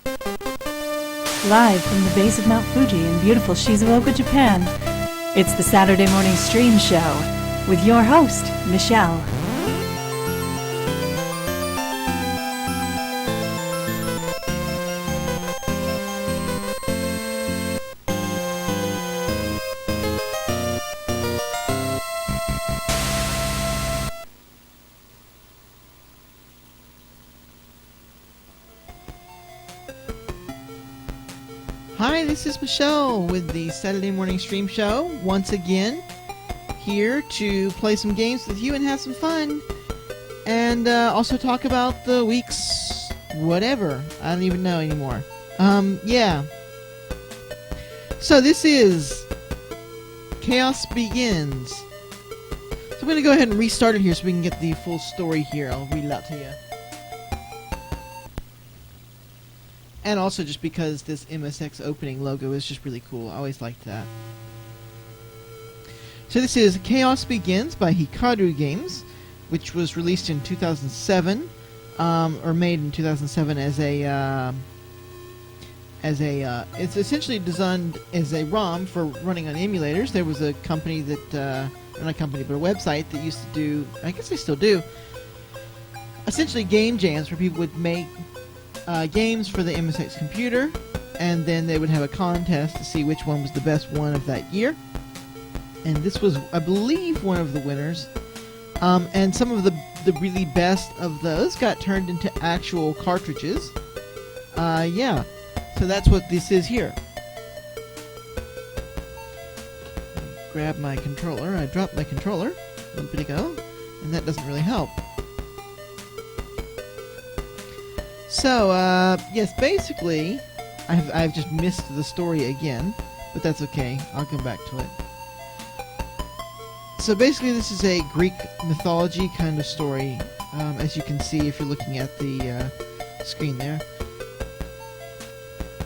Live from the base of Mount Fuji in beautiful Shizuoka, Japan, it's the Saturday Morning Stream Show with your host, Michelle. Hi, this is Michelle with the Saturday Morning Stream Show, once again, here to play some games with you and have some fun, and also talk about the week's whatever. I don't even know anymore. Yeah. So this is Caos Begins. So I'm going to go ahead and restart it here so we can get the full story here. I'll read it out to you. And also just because this MSX opening logo is just really cool. I always liked that. So this is Caos Begins by Hikaru Games, which was released in 2007, or made in 2007 it's essentially designed as a ROM for running on emulators. There was a company that, not a company, but a website that used to do, I guess they still do, essentially game jams where people would make games for the MSX computer, and then they would have a contest to see which one was the best one of that year. And this was, I believe, one of the winners. And some of the really best of those got turned into actual cartridges. Yeah. So that's what this is here. Grab my controller. I dropped my controller a little bit ago, and that doesn't really help. So, yes, basically, I've just missed the story again, but that's okay. I'll come back to it. So basically, this is a Greek mythology kind of story, as you can see if you're looking at the screen there.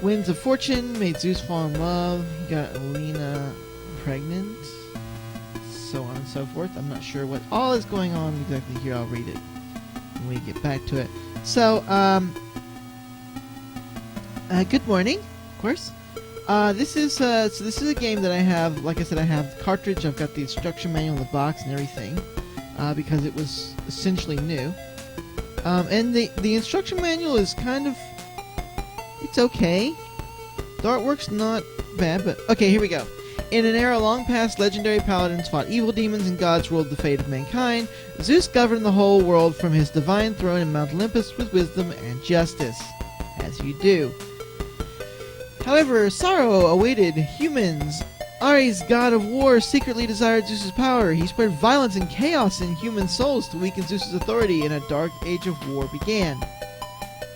Winds of Fortune made Zeus fall in love. He got Alina pregnant, so on and so forth. I'm not sure what all is going on exactly here. I'll read it when we get back to it. So, good morning, of course. This is a game that I have. Like I said, I have the cartridge. I've got the instruction manual in the box and everything, because it was essentially new. And the instruction manual is kind of, it's okay. The artwork's not bad, but okay, here we go. In an era long past, legendary paladins fought evil demons and gods ruled the fate of mankind. Zeus governed the whole world from his divine throne in Mount Olympus with wisdom and justice, as you do. However, sorrow awaited humans. Ares, god of war, secretly desired Zeus's power. He spread violence and chaos in human souls to weaken Zeus's authority, and a dark age of war began.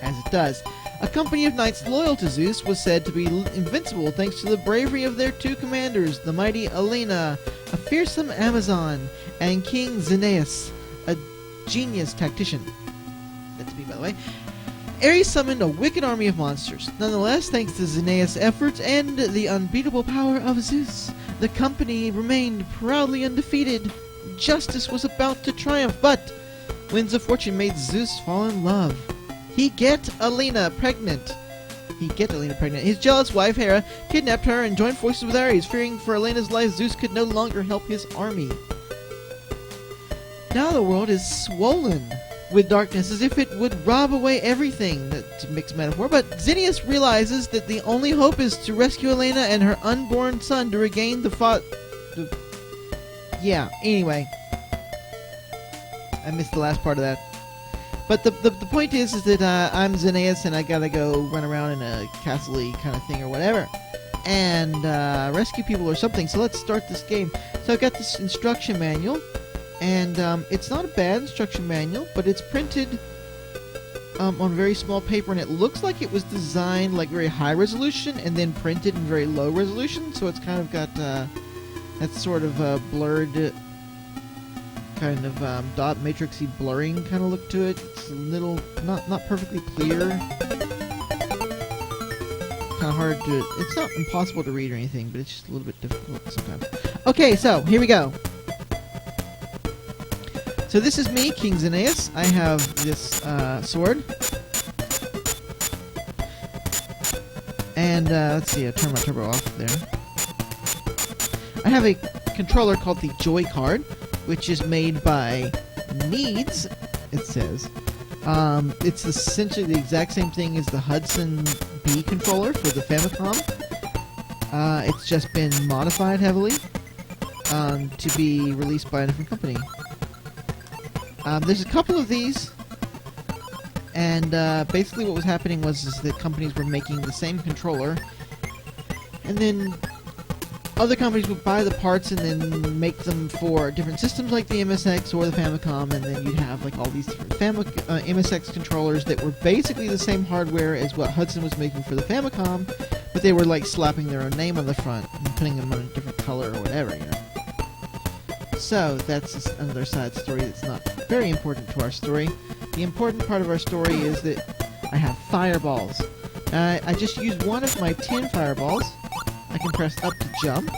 As it does. A company of knights loyal to Zeus was said to be invincible thanks to the bravery of their two commanders, the mighty Alina, a fearsome Amazon, and King Xeneas, a genius tactician. That's me, by the way. Ares summoned a wicked army of monsters. Nonetheless, thanks to Xeneas' efforts and the unbeatable power of Zeus, the company remained proudly undefeated. Justice was about to triumph, but Winds of Fortune made Zeus fall in love. He get Alina pregnant. His jealous wife, Hera, kidnapped her and joined forces with Ares. Fearing for Alina's life, Zeus could no longer help his army. Now the world is swollen with darkness, as if it would rob away everything. That's a mixed metaphor, but Xeneas realizes that the only hope is to rescue Alina and her unborn son to regain Yeah, anyway. I missed the last part of that. But the point is that I'm Xeneas and I gotta go run around in a castle-y kind of thing or whatever. And rescue people or something. So let's start this game. So I've got this instruction manual. And it's not a bad instruction manual, but it's printed on very small paper. And it looks like it was designed like very high resolution and then printed in very low resolution. So it's kind of got that sort of blurred kind of dot matrixy blurring kind of look to it. It's a little not perfectly clear. Kind of hard to. It's not impossible to read or anything, but it's just a little bit difficult sometimes. Okay, so here we go. So this is me, King Xeneas. I have this sword. And let's see, I turn my turbo off there. I have a controller called the Joy Card, which is made by Needs, it says. It's essentially the exact same thing as the Hudson B controller for the Famicom. It's just been modified heavily to be released by a different company. There's a couple of these, and basically what was happening was that companies were making the same controller, and then other companies would buy the parts and then make them for different systems like the MSX or the Famicom, and then you'd have like all these different MSX controllers that were basically the same hardware as what Hudson was making for the Famicom, but they were like slapping their own name on the front and putting them on a different color or whatever, you know. So that's just another side story that's not very important to our story. The important part of our story is that I have fireballs. I just used one of my 10 fireballs. I can press up to jump.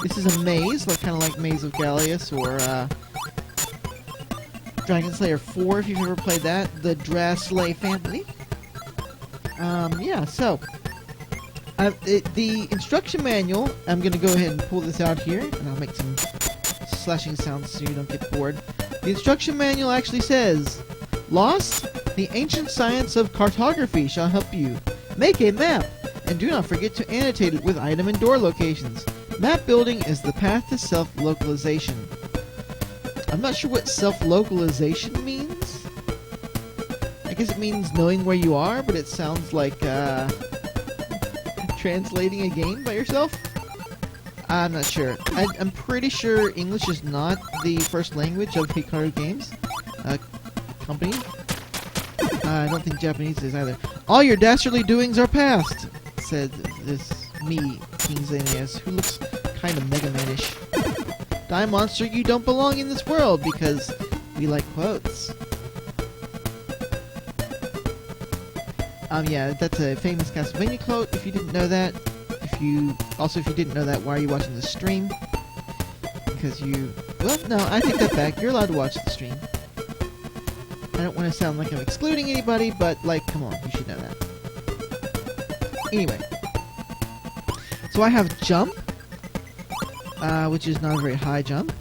This is a maze, kind of like Maze of Galious or Dragon Slayer 4, if you've ever played that. The Draslay family. Yeah, so the instruction manual, I'm going to go ahead and pull this out here, and I'll make some slashing sounds so you don't get bored. The instruction manual actually says, Lost, the ancient science of cartography shall help you. Make a map, and do not forget to annotate it with item and door locations. Map building is the path to self-localization. I'm not sure what self-localization means. I guess it means knowing where you are, but it sounds like translating a game by yourself? I'm not sure. I'm pretty sure English is not the first language of Hikaru Games company. I don't think Japanese is either. All your dastardly doings are past, said this me, King Xenius, who looks kind of Mega Man-ish. Die monster, you don't belong in this world, because we like quotes. Yeah, that's a famous Castlevania quote, if you didn't know that. If you didn't know that, why are you watching the stream? Because well, no, I take that back. You're allowed to watch the stream. I don't want to sound like I'm excluding anybody, but, come on, you should know that. Anyway. So I have jump, which is not a very high jump.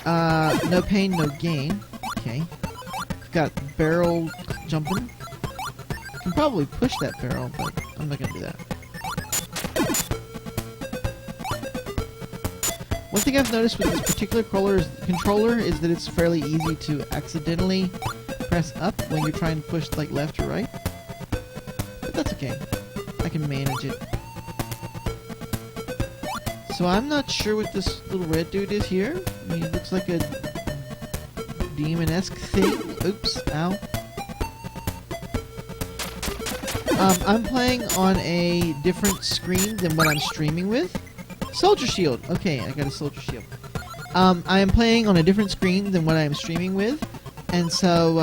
No pain, no gain. Okay. I've got barrel jumping. I can probably push that barrel, but I'm not going to do that. One thing I've noticed with this particular controller is that it's fairly easy to accidentally press up when you're trying to push left or right. But that's okay. I can manage it. So I'm not sure what this little red dude is here. I mean, he looks like a demon-esque thing. Oops, ow. I'm playing on a different screen than what I'm streaming with. Soldier Shield. Okay, I got a Soldier Shield. I am playing on a different screen than what I am streaming with. And so,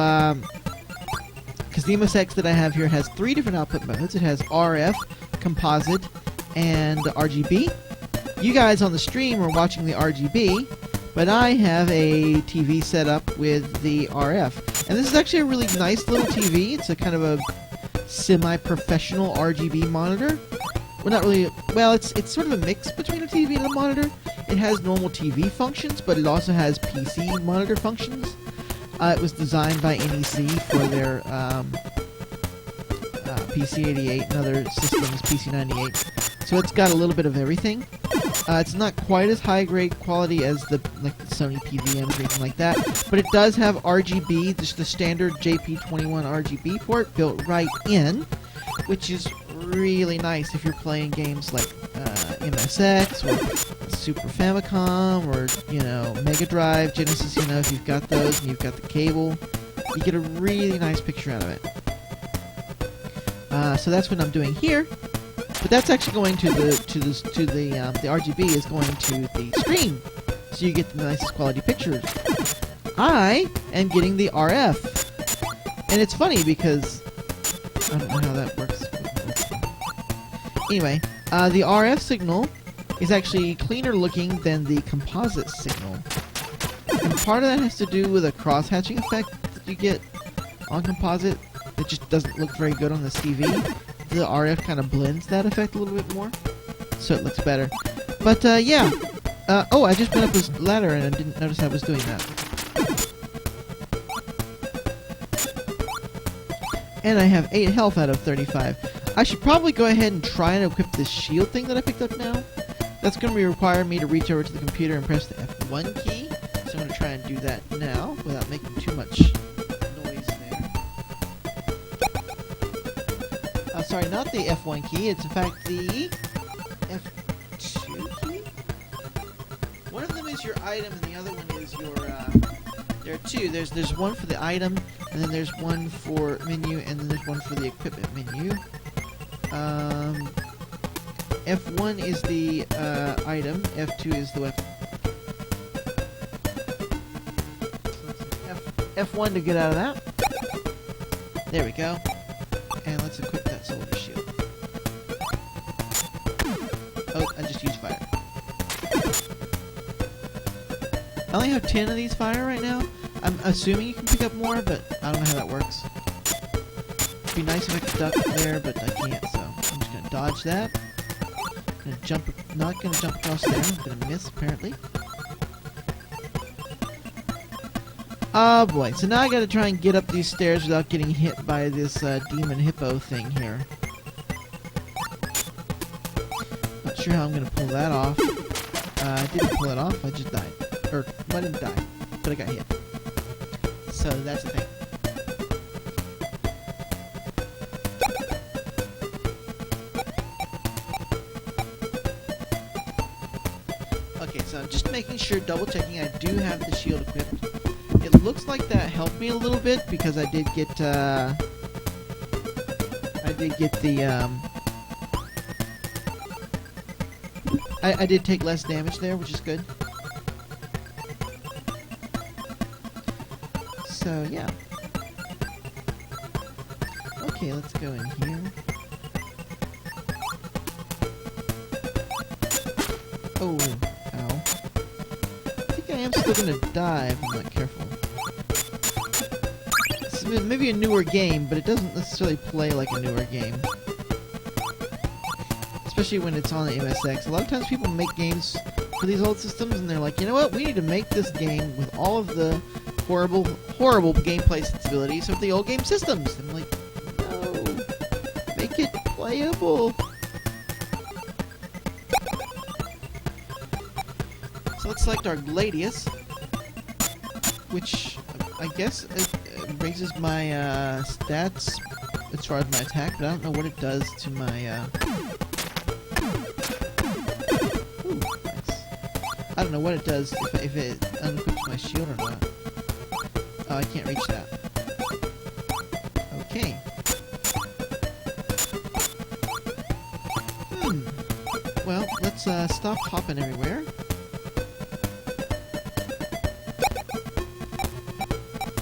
because the MSX that I have here has 3 different output modes. It has RF, composite, and RGB. You guys on the stream are watching the RGB, but I have a TV set up with the RF. And this is actually a really nice little TV. It's a kind of a semi-professional RGB monitor. Well, not really. Well, it's sort of a mix between a TV and a monitor. It has normal TV functions, but it also has PC monitor functions. It was designed by NEC for their PC-88 and other systems, PC-98. So it's got a little bit of everything. It's not quite as high-grade quality as the Sony PVM or anything like that, but it does have RGB, just the standard JP21 RGB port built right in, which is really nice if you're playing games like MSX or Super Famicom or Mega Drive, Genesis. If you've got those and you've got the cable, you get a really nice picture out of it. So that's what I'm doing here. But that's actually going to the RGB is going to the screen, so you get the nicest quality pictures. I am getting the RF, and it's funny because I don't know how that works. Anyway, the RF signal is actually cleaner looking than the composite signal, and part of that has to do with a cross-hatching effect that you get on composite. It just doesn't look very good on this TV. the RF kind of blends that effect a little bit more, so it looks better. But yeah. Oh, I just went up this ladder and I didn't notice I was doing that. And I have 8 health out of 35. I should probably go ahead and try and equip this shield thing that I picked up now. That's going to require me to reach over to the computer and press the F1 key. So I'm going to try and do that now without making too much noise there. Sorry, not the F1 key. It's in fact the F2 key? One of them is your item and the other one is your... there are two. There's one for the item, and then there's one for menu, and then there's one for the equipment menu. F1 is the item, F2 is the weapon. F1 to get out of that. There we go. And let's equip that soldier shield. Oh, I just used fire. I only have 10 of these fire right now. I'm assuming you can pick up more, but I don't know how that works. It'd be nice if I could duck there, but I can't, so I'm just gonna dodge that. Not gonna jump across there. I'm gonna miss, apparently. Oh boy, so now I gotta try and get up these stairs without getting hit by this demon hippo thing here. Not sure how I'm gonna pull that off. I didn't pull it off, I just died. Or, I didn't die, but I got hit. So that's the thing. Okay, so I'm just making sure, double checking, I do have the shield equipped. It looks like that helped me a little bit because I did get the I did take less damage there, which is good. So yeah. Okay, let's go in here. Oh, ow. I think I am still gonna die if I'm not careful. It's maybe a newer game, but it doesn't necessarily play like a newer game. Especially when it's on the MSX. A lot of times people make games for these old systems and they're like, you know what, we need to make this game with all of the horrible gameplay sensibilities of the old game systems. And I'm like, no, make it playable. So let's select our Galious, which I guess it raises my stats as far as my attack, but I don't know what it does to my ooh, nice. I don't know what it does if it unequips my shield or not. Oh, I can't reach that. Okay. Well, let's stop hopping everywhere.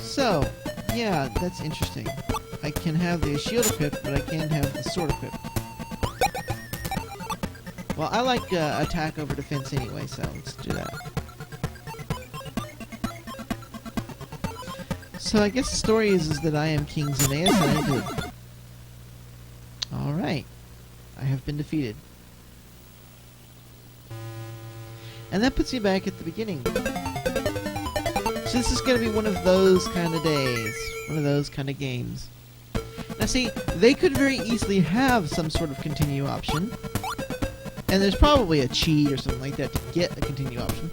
So, yeah, that's interesting. I can have the shield equipped, but I can't have the sword equipped. Well, I like attack over defense anyway, so let's do that. So I guess the story is that I am King Xenaeus and I need to... Alright. I have been defeated. And that puts me back at the beginning. So this is going to be one of those kind of days. One of those kind of games. Now see, they could very easily have some sort of continue option. And there's probably a cheat or something like that to get a continue option.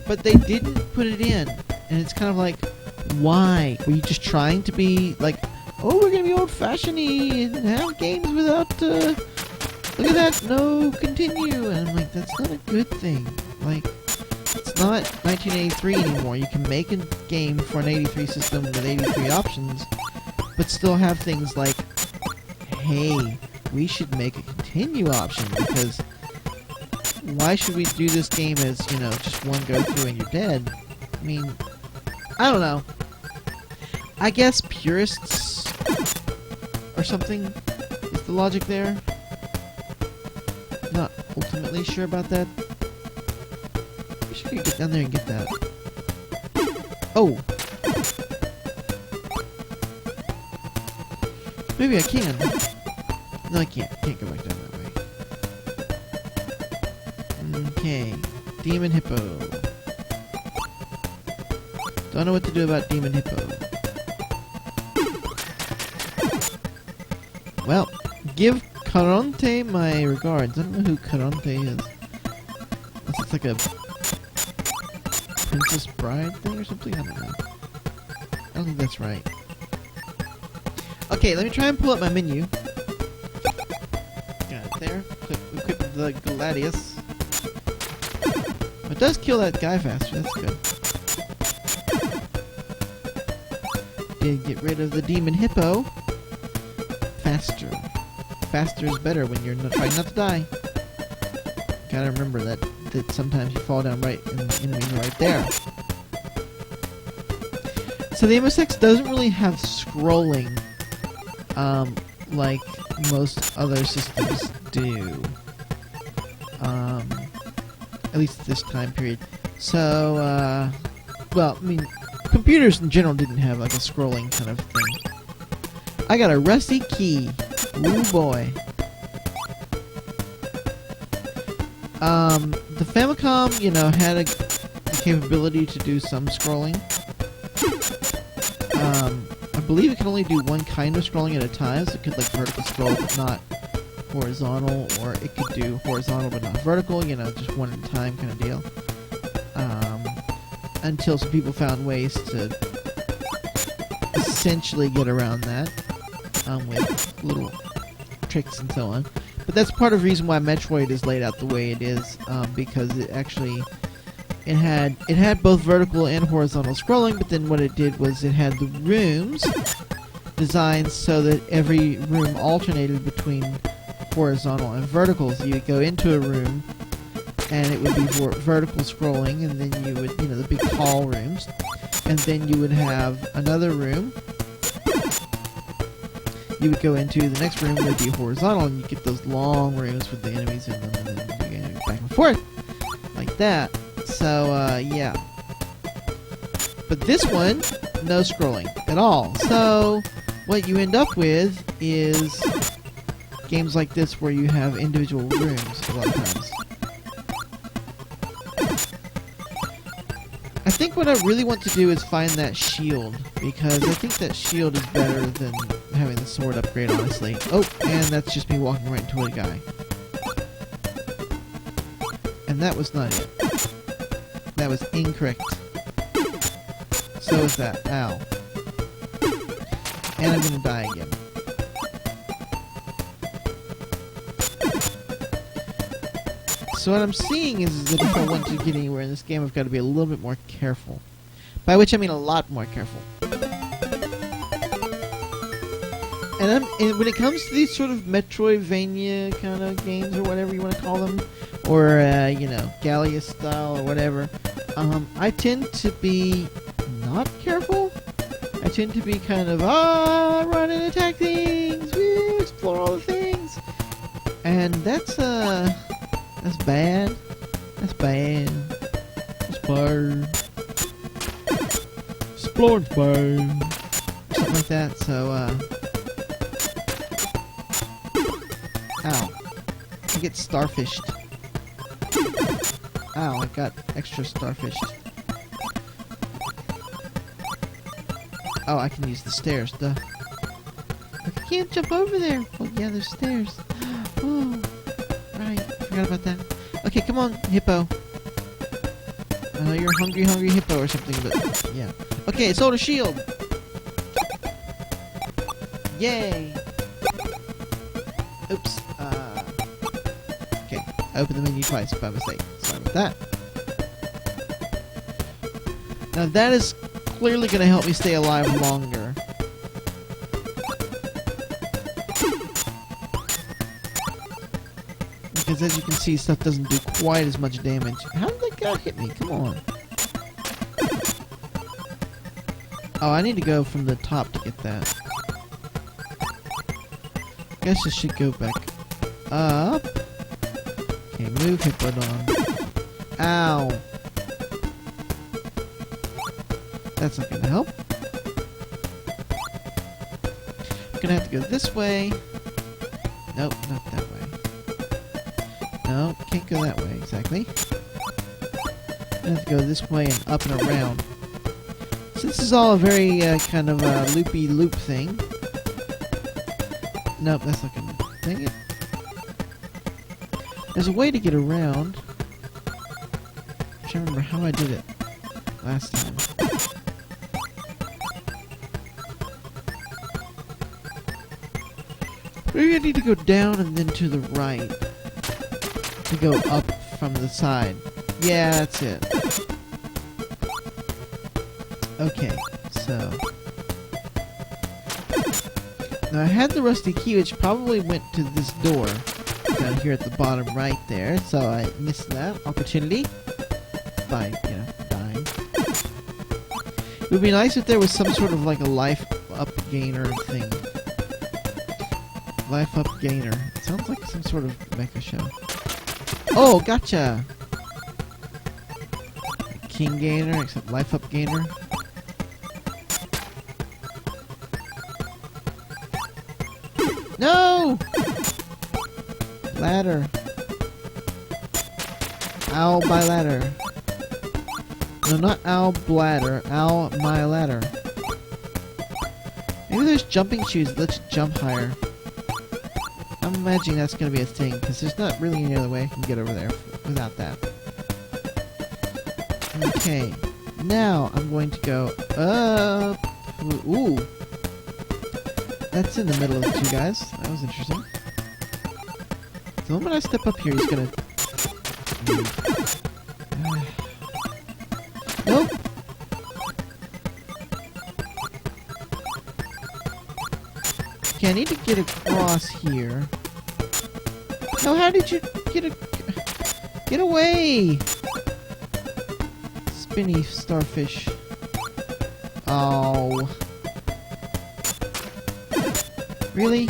But they didn't put it in. And it's kind of like, why? Were you just trying to be like, oh, we're going to be old-fashioned-y and have games without, look at that, no continue. And I'm like, that's not a good thing. Like, it's not 1983 anymore. You can make a game for an 83 system with 83 options, but still have things like, hey, we should make a continue option, because why should we do this game as, you know, just one go-through and you're dead? I mean, I don't know. I guess purists or something is the logic there. Not ultimately sure about that. I wish I could get down there and get that. Oh! Maybe I can. No, I can't. Can't go back down that way. Okay. Demon Hippo. Don't know what to do about Demon Hippo. Well, give Caronte my regards. I don't know who Caronte is. Unless it's like a Princess Bride thing or something? I don't know. I don't think that's right. Okay, let me try and pull up my menu. Got it there. Click equip the Galious. It does kill that guy faster, that's good. Did get rid of the Demon Hippo. Faster. Faster is better when you're trying not to die. Gotta remember that sometimes you fall down right and the enemies are right there. So the MSX doesn't really have scrolling like most other systems do. At least at this time period. So, well, I mean, computers in general didn't have like a scrolling kind of thing. I got a rusty key. Ooh boy. The Famicom, you know, had the capability to do some scrolling. I believe it can only do one kind of scrolling at a time, so it could like vertical scroll but not horizontal, or it could do horizontal but not vertical, you know, just one at a time kind of deal. Until some people found ways to essentially get around that with little tricks and so on. But that's part of the reason why Metroid is laid out the way it is, because it actually it had both vertical and horizontal scrolling, but then what it did was it had the rooms designed so that every room alternated between horizontal and vertical. So you would go into a room and it would be vertical scrolling, and then you would, you know, the big tall rooms, and then you would have another room. You would go into the next room that would be horizontal, and you get those long rooms with the enemies in them, and then you go back and forth like that. So yeah. But this one, no scrolling at all. So what you end up with is games like this where you have individual rooms a lot of times. I think what I really want to do is find that shield, because I think that shield is better than having the sword upgrade, honestly. Oh, and that's just me walking right into a guy. And that was not it. That was incorrect. So is that. Ow. And I'm gonna die again. So what I'm seeing is that if I want to get anywhere in this game, I've got to be a little bit more careful. By which I mean a lot more careful. And when it comes to these sort of Metroidvania kind of games, or whatever you want to call them, or, you know, Galious style or whatever, I tend to be not careful. I tend to be kind of, run and attack things, woo, explore all the things. And that's bad. That's bad. That's bad. Explore's bad. Something like that, so, ow. I get starfished. Ow, I got extra starfished. Oh, I can use the stairs, duh. I can't jump over there! Oh yeah, there's stairs. Oh, right, forgot about that. Okay, come on, hippo. I know you're a hungry, hungry hippo or something, but yeah. Okay, solar shield! Yay! Oops, okay, I opened the menu twice by mistake. Sorry about that. Now that is clearly going to help me stay alive longer. Because as you can see, stuff doesn't do quite as much damage. How did that guy hit me? Come on. Oh, I need to go from the top to get that. Guess I should go back up. Okay, move Hippodon. Ow. That's not gonna help. I'm gonna have to go this way. Nope, not that way. No, can't go that way, exactly. I have to go this way and up and around. So this is all a very kind of loopy loop thing. Nope, that's not gonna... Dang it. There's a way to get around. I'm trying to remember how I did it last time. Maybe I need to go down and then to the right to go up from the side. Yeah, that's it. Okay, so... Now I had the rusty key, which probably went to this door down here at the bottom right there, so I missed that opportunity by, you know, dying. It would be nice if there was some sort of like a life up gainer thing. Life up gainer. It sounds like some sort of mecha show. Oh, gotcha! King gainer, except life up gainer. No! Ladder. Owl by ladder. No, not owl bladder. Owl my ladder. Maybe there's jumping shoes that let you jump higher. I'm imagining that's going to be a thing, because there's not really any other way I can get over there without that. Okay. Now, I'm going to go up. Ooh. That's in the middle of the two guys. That was interesting. The moment I step up here, he's going to... Nope. Okay, I need to get across here. No, how did you get away? Spinny starfish. Oh. Really?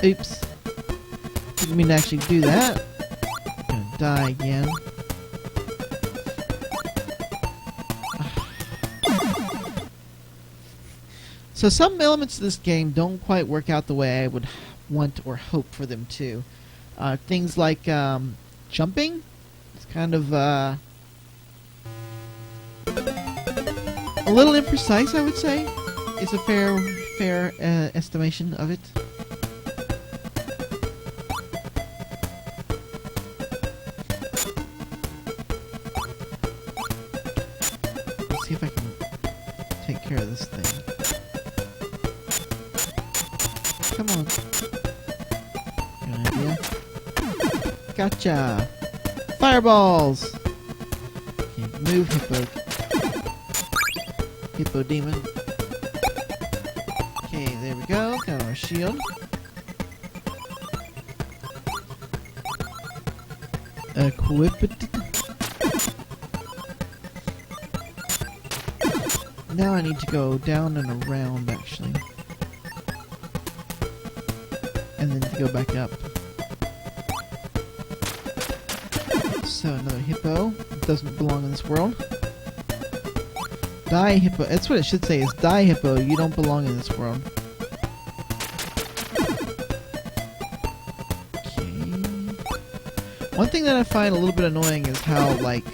Oops. Didn't mean to actually do that. I'm gonna die again. So some elements of this game don't quite work out the way I would want or hope for them to. Things like jumping. It's kind of a little imprecise, I would say. It's a fair estimation of it. Let's see if I can take care of this thing. Come on. Good idea. Gotcha! Fireballs! Okay, move, Hippo. Hippo demon. Okay, there we go. Got our shield. Equip it. Now I need to go down and around, actually. And then to go back up. So, another hippo. Doesn't belong in this world. Die hippo. That's what it should say, is die hippo. You don't belong in this world. Okay. One thing that I find a little bit annoying is how, like,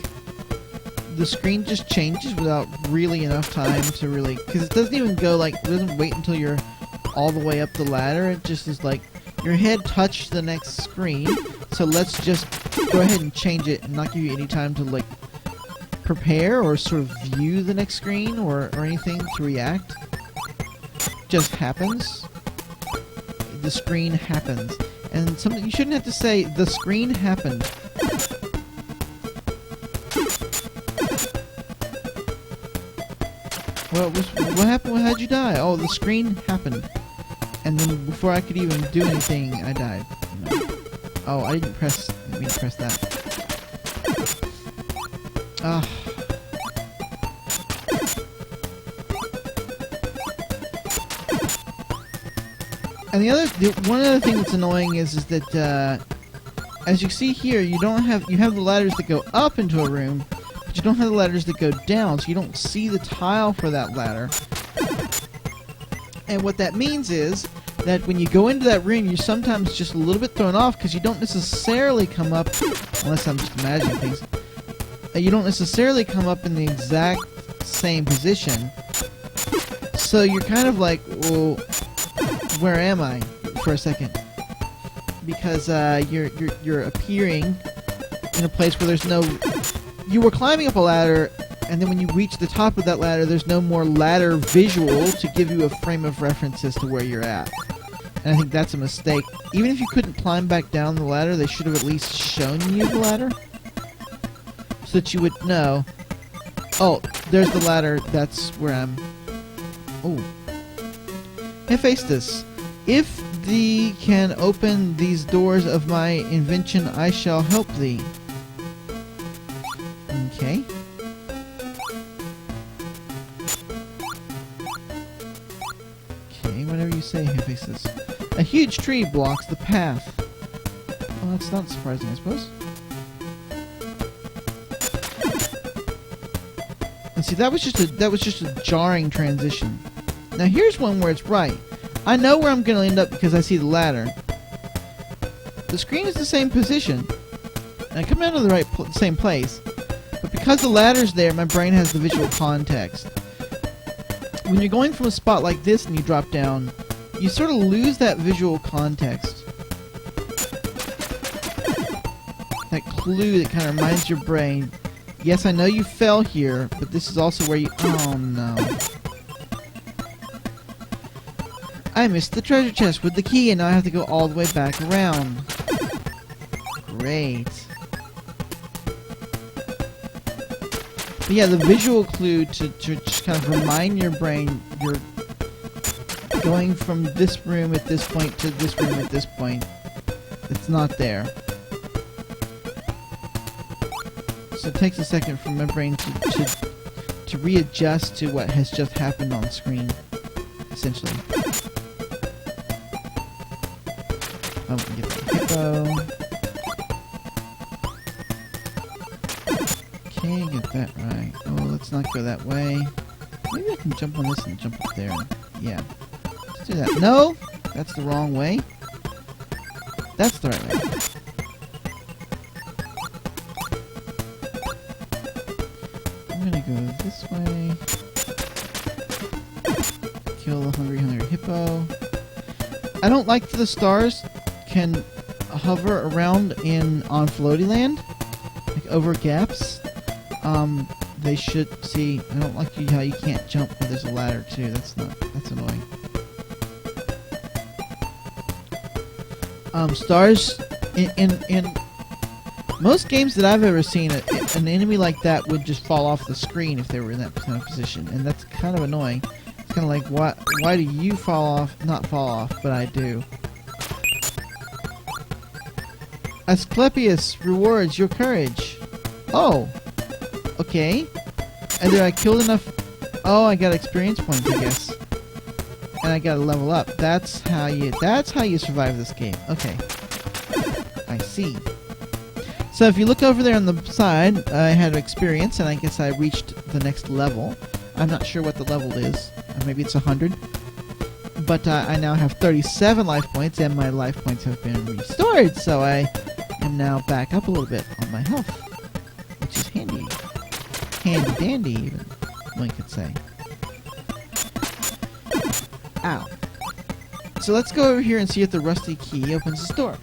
the screen just changes without really enough time to really... Because it doesn't even go, like, it doesn't wait until you're all the way up the ladder. It just is like, your head touched the next screen, so let's just go ahead and change it and not give you any time to, like, prepare or sort of view the next screen or anything to react. Just happens. The screen happens. And something you shouldn't have to say, the screen happened. What happened? How'd you die? Oh, the screen happened. And then before I could even do anything, I died. No. Oh, I didn't mean to press that. Ah. And one other thing that's annoying is that as you see here, you have the ladders that go up into a room, but you don't have the ladders that go down, so you don't see the tile for that ladder. And what that means is that when you go into that room, you're sometimes just a little bit thrown off because you don't necessarily come up, unless I'm just imagining things, you don't necessarily come up in the exact same position. So you're kind of like, well, where am I for a second? Because you're appearing in a place where there's no... You were climbing up a ladder, and then when you reach the top of that ladder, there's no more ladder visual to give you a frame of reference as to where you're at. And I think that's a mistake. Even if you couldn't climb back down the ladder, they should have at least shown you the ladder, so that you would know, oh, there's the ladder, that's where I'm... Oh. Hephaestus, if thee can open these doors of my invention, I shall help thee. Okay. Okay, whatever you say, Hephaestus. A huge tree blocks the path. Well, that's not surprising, I suppose. And see, that was just a jarring transition. Now here's one where it's right. I know where I'm going to end up because I see the ladder. The screen is the same position, and I come down to the same place. But because the ladder's there, my brain has the visual context. When you're going from a spot like this and you drop down, you sort of lose that visual context. That clue that kind of reminds your brain, yes, I know you fell here, but this is also where you... Oh, no. I missed the treasure chest with the key, and now I have to go all the way back around. Great. But yeah, the visual clue to just kind of remind your brain you're going from this room at this point to this room at this point. It's not there. So it takes a second for my brain to readjust to what has just happened on screen, essentially. Oh, we get the hippo. Okay, get that right. Oh, let's not go that way. Maybe I can jump on this and jump up there. Yeah. Let's do that. No! That's the wrong way. That's the right way. I'm gonna go this way. Kill the hungry hippo. I don't like the stars can hover around on floaty land, like over gaps. They should see. I don't like how you can't jump where there's a ladder too. That's annoying. Stars in most games that I've ever seen, an enemy like that would just fall off the screen if they were in that kind of position, and that's kind of annoying. It's kind of like, why do you not fall off, but I do? Asclepius rewards your courage. Oh, okay. Either I killed enough. Oh, I got experience points, I guess, and I gotta level up. That's how you survive this game. Okay, I see. So if you look over there on the side, I had experience, and I guess I reached the next level. I'm not sure what the level is. Maybe it's 100. But I now have 37 life points, and my life points have been restored, so I am now back up a little bit on my health, which is handy. Handy dandy, even, one could say. Ow. So let's go over here and see if the rusty key opens this door.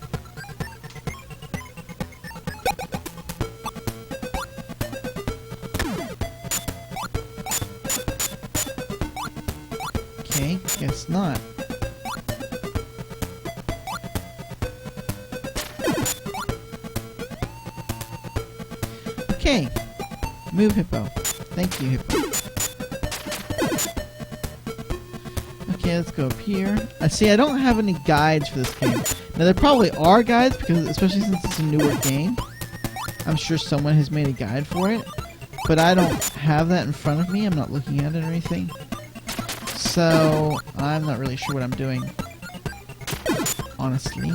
Okay, guess not. Okay, move hippo. Thank you, hippo. Okay, let's go up here. See, I don't have any guides for this game. Now, there probably are guides, because especially since it's a newer game. I'm sure someone has made a guide for it. But I don't have that in front of me. I'm not looking at it or anything. So, I'm not really sure what I'm doing. Honestly.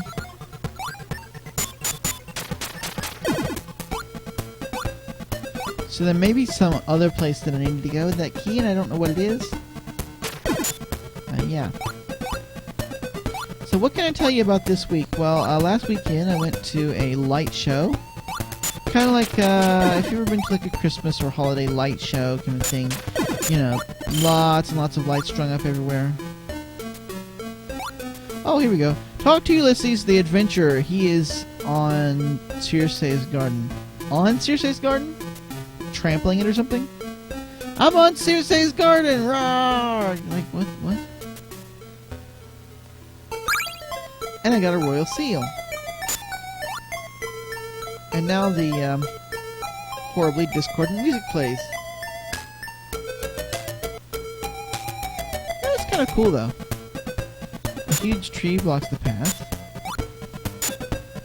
So So there may be some other place that I need to go with that key, and I don't know what it is. Yeah. So what can I tell you about this week? Well, last weekend I went to a light show. Kind of like, if you've ever been to like a Christmas or holiday light show kind of thing. You know, lots and lots of lights strung up everywhere. Oh, here we go. Talk to Ulysses the Adventurer. He is on Circe's garden. On Circe's garden? Trampling it or something? I'm on Circe's garden! Roar! Like, what? And I got a royal seal. And now the horribly discordant music plays. That's kind of cool, though. A huge tree blocks the path.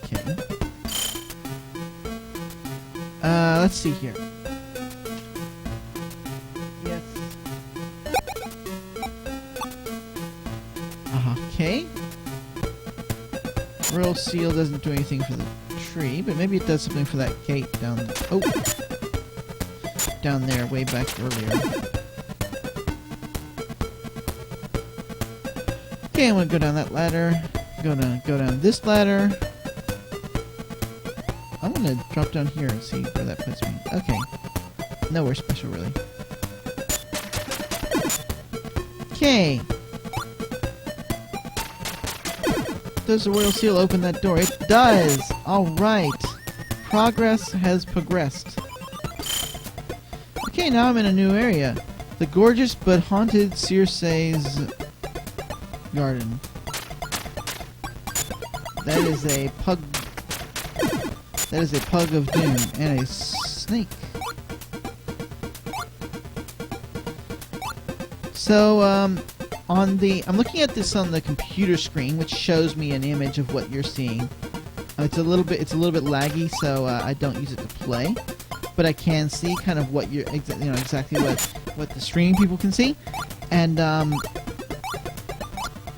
Okay. Let's see here. Yes. Okay. Royal seal doesn't do anything for the tree, but maybe it does something for that gate down there. Oh! Down there, way back earlier. Okay, I'm gonna go down that ladder. Gonna go down this ladder. I'm gonna drop down here and see where that puts me. Okay. Nowhere special, really. Okay. Does the royal seal open that door? It does! Alright. Progress has progressed. Okay, now I'm in a new area. The gorgeous but haunted Circe's garden. That is a pug. That is a pug of doom and a snake. So, I'm looking at this on the computer screen, which shows me an image of what you're seeing. It's a little bit laggy, so I don't use it to play, but I can see kind of what exactly what the streaming people can see, and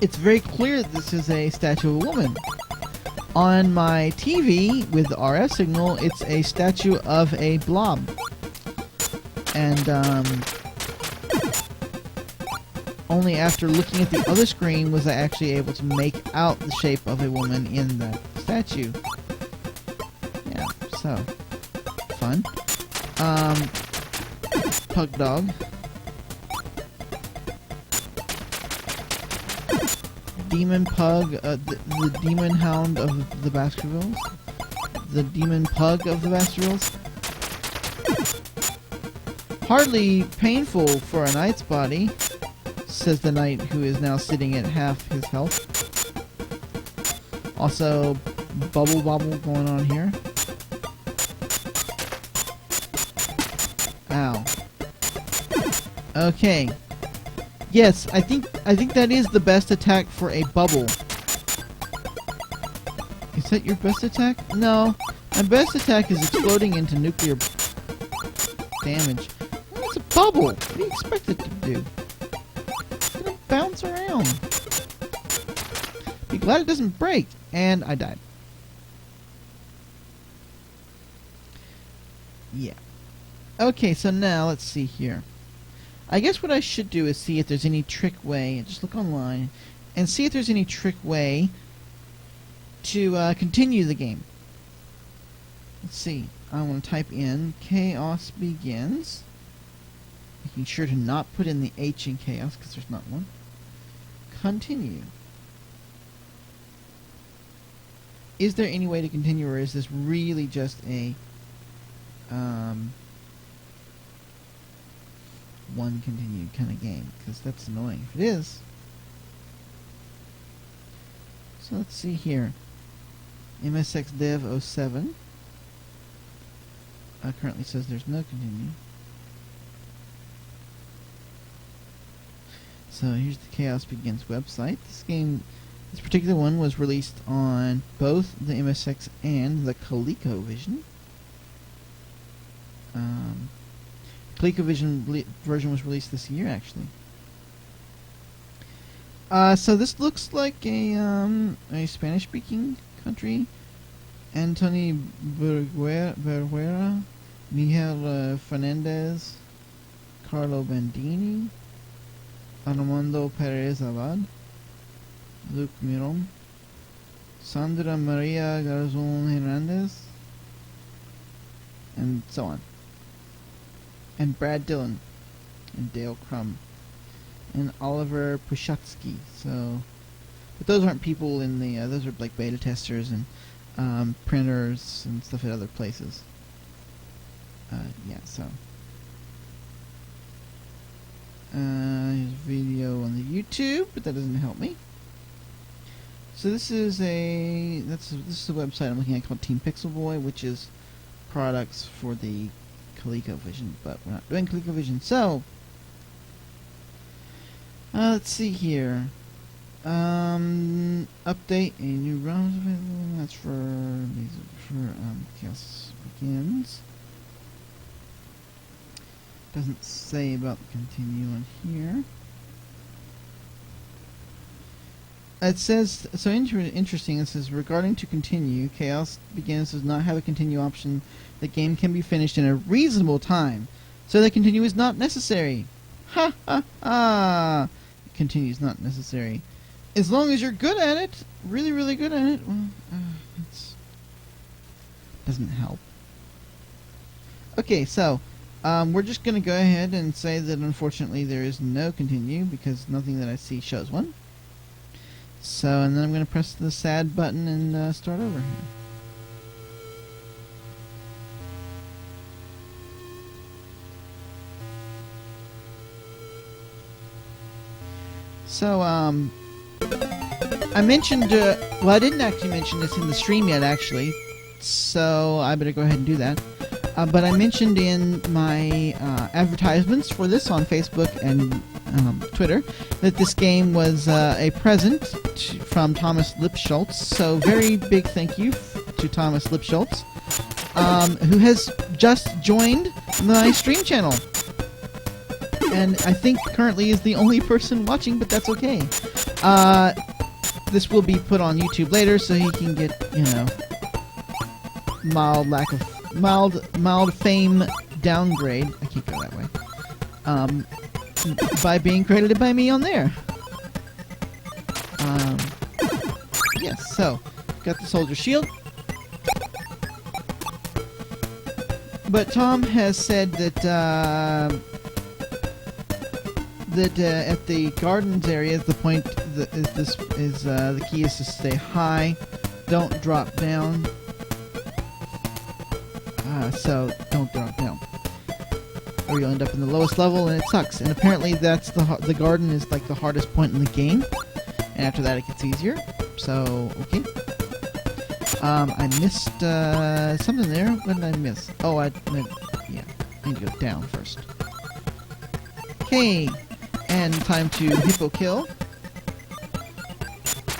it's very clear that this is a statue of a woman. On my TV with the RF signal, it's a statue of a blob, and only after looking at the other screen was I actually able to make out the shape of a woman in that statue. Yeah, so fun. Pug dog. Demon pug, the demon hound of the Baskervilles. The demon pug of the Baskervilles. Hardly painful for a knight's body, says the knight who is now sitting at half his health. Also, bubble bobble going on here. Ow. Okay. Yes, I think that is the best attack for a bubble. Is that your best attack? No. My best attack is exploding into nuclear damage. It's a bubble. What do you expect it to do? It's gonna bounce around. Be glad it doesn't break. And I died. Yeah. Okay, so now let's see here. I guess what I should do is see if there's any trick way, and just look online, and see if there's any trick way to continue the game. Let's see. I want to type in Caos Begins, making sure to not put in the H in Chaos, because there's not one. Continue. Is there any way to continue, or is this really just a one continue kind of game? Because that's annoying if it is. So let's see here. MSX Dev 07 currently says there's no continue. So here's the Caos Begins website. This particular one was released on both the MSX and the ColecoVision. ColecoVision version was released this year, actually. So this looks like a Spanish-speaking country. Antoni Berguera Miguel Fernandez, Carlo Bandini, Armando Perez Abad, Luke Miron, Sandra Maria Garzon Hernandez, and so on. And Brad Dillon, and Dale Crum, and Oliver Pushatsky. So, but those aren't people in the. Those are like beta testers and printers and stuff at other places. Yeah. So, here's a video on the YouTube, but that doesn't help me. So this is a this is a website I'm looking at called Team Pixel Boy, which is products for the ColecoVision, but we're not doing ColecoVision. So let's see here. Update a new ROM available. That's for Caos Begins. Doesn't say about the continue on here. It says, so interesting, it says, regarding to continue, Caos Begins does not have a continue option. The game can be finished in a reasonable time, so the continue is not necessary. Ha ha ha! Continue is not necessary. As long as you're good at it, really, really good at it, well, it doesn't help. Okay, so, we're just going to go ahead and say that unfortunately there is no continue, because nothing that I see shows one. So, and then I'm going to press the sad button and start over here. So, I mentioned, well, I didn't actually mention this in the stream yet, actually, so I better go ahead and do that. But I mentioned in my advertisements for this on Facebook and Twitter that this game was a present from Thomas Lipschultz. So very big thank you to Thomas Lipschultz, who has just joined my stream channel. And I think currently is the only person watching, but that's okay. This will be put on YouTube later, so he can get, you know, mild fame downgrade. I can't go that way. By being credited by me on there. Yes, so got the soldier shield. But Tom has said that at the gardens area, the point that is the key is to stay high, don't drop down. So don't drop down, or you'll end up in the lowest level, and it sucks. And apparently, that's the garden is like the hardest point in the game, and after that, it gets easier. So okay. I missed something there. What did I miss? Oh, I need to go down first. Okay, and time to hippo kill,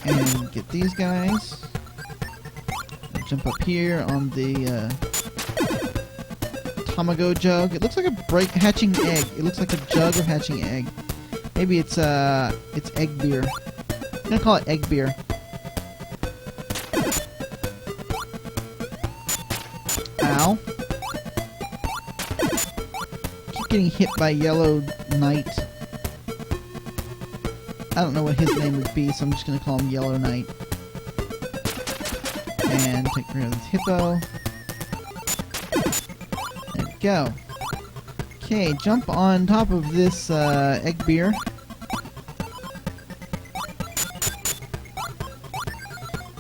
and get these guys. Jump up here on the Tamago jug. It looks like a hatching egg. It looks like a jug of hatching egg. Maybe it's egg beer. I'm gonna call it egg beer. Ow. Keep getting hit by Yellow Knight. I don't know what his name would be, so I'm just gonna call him Yellow Knight. And take care of this hippo. There we go. Okay, jump on top of this egg beer.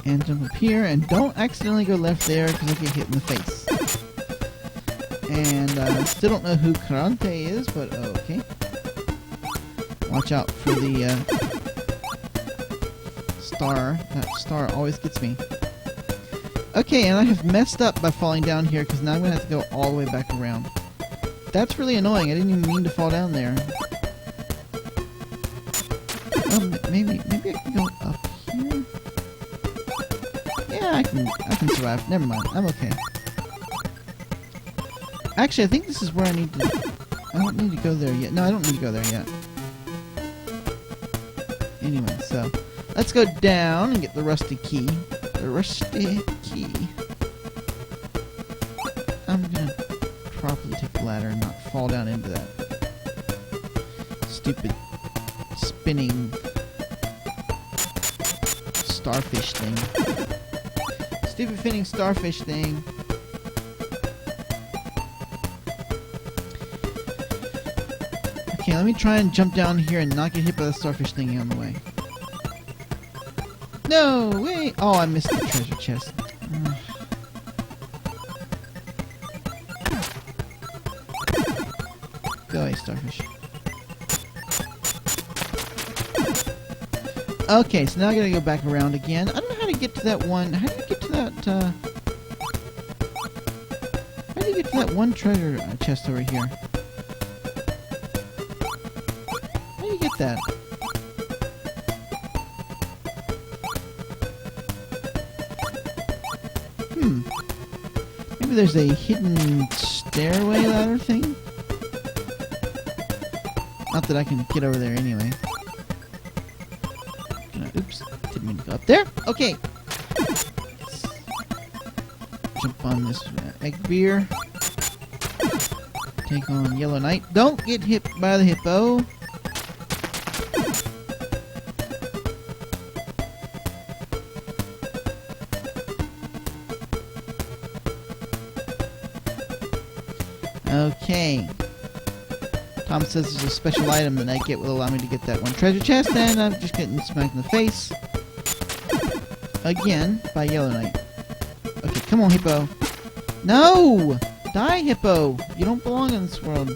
And jump up here, and don't accidentally go left there because I get hit in the face. And still don't know who Karante is, but okay. Watch out for the star. That star always gets me. Okay, and I have messed up by falling down here because now I'm going to have to go all the way back around. That's really annoying. I didn't even mean to fall down there. Oh, maybe I can go up here. Yeah, I can survive. Never mind. I'm okay. Actually, I think this is where I need to... I don't need to go there yet. No, I don't need to go there yet. Anyway, so... let's go down and get the rusty key. The rusty key. I'm gonna try ladder and not fall down into that stupid spinning starfish thing. Stupid spinning starfish thing. Okay, let me try and jump down here and not get hit by the starfish thingy on the way. No, wait! Oh, I missed the treasure chest. Go away, starfish. Okay, so now I gotta go back around again. I don't know how to get to that one. How do you get to that, how do you get to that one treasure chest over here? How do you get that? Maybe there's a hidden stairway ladder thing? Not that I can get over there anyway. Oops, didn't mean to go up there. Okay. Let's jump on this egg beer. Take on Yellow Knight. Don't get hit by the hippo. Okay. Tom says there's a special item that I get will allow me to get that one treasure chest, and I'm just getting smacked in the face. Again, by Yellow Knight. Okay, come on, hippo. No! Die, hippo! You don't belong in this world.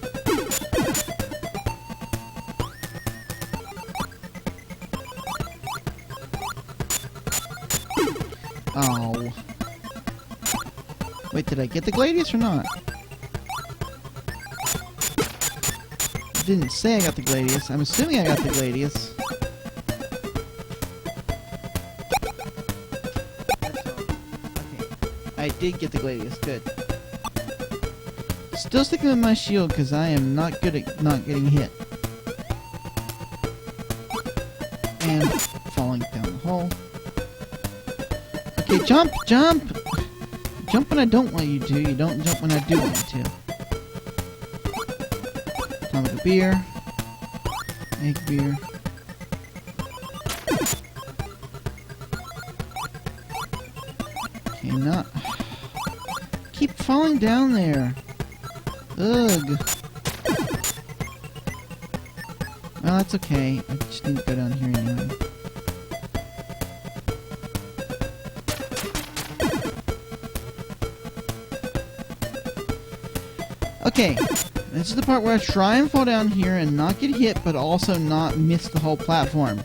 Oh. Wait, did I get the Gladius or not? Didn't say I got the Gladius. I'm assuming I got the Gladius. Okay. I did get the Gladius. Good. Still sticking with my shield because I am not good at not getting hit. And falling down the hole. Okay, jump! Jump! Jump when I don't want you to. You don't jump when I do want you to. Beer. Egg beer. Okay, not. Keep falling down there. Ugh. Well, that's okay. I just need to go down here anyway. Okay. This is the part where I try and fall down here and not get hit, but also not miss the whole platform.